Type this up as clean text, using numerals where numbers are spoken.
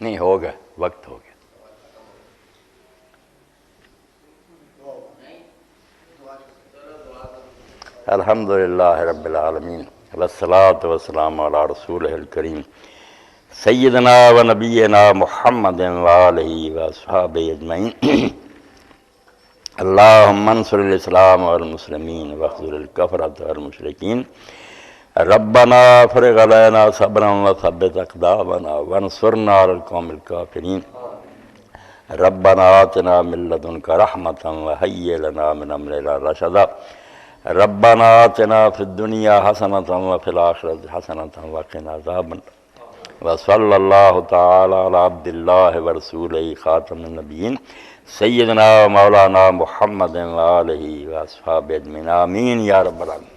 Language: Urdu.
نہیں ہوگا، وقت ہو گیا۔ الحمدللہ رب العالمین والصلاة والسلام علی رسولہ الکریم سیدنا و نبینا محمد وآلہ واصحابہ اجمعین۔ اللہم انصر الاسلام والمسلمین واخذل الکفرۃ والمشرکین۔ ربنا افرغ علینا صبرا وثبت اقدامنا وانصرنا علی القوم الکافرین۔ ربنا آتنا من لدنک رحمۃ وہیئ لنا من امرنا رشدا۔ ربنا آتنا فی الدنیا حسنۃ وفی الآخرۃ حسنۃ وقنا عذاب النار۔ وصلی اللہ تعالی علی عبد اللہ ورسولہ خاتم النبیین سیدنا و مولانا محمد وآلہ واصحابہ اجمعین آمین یا رب العالمین۔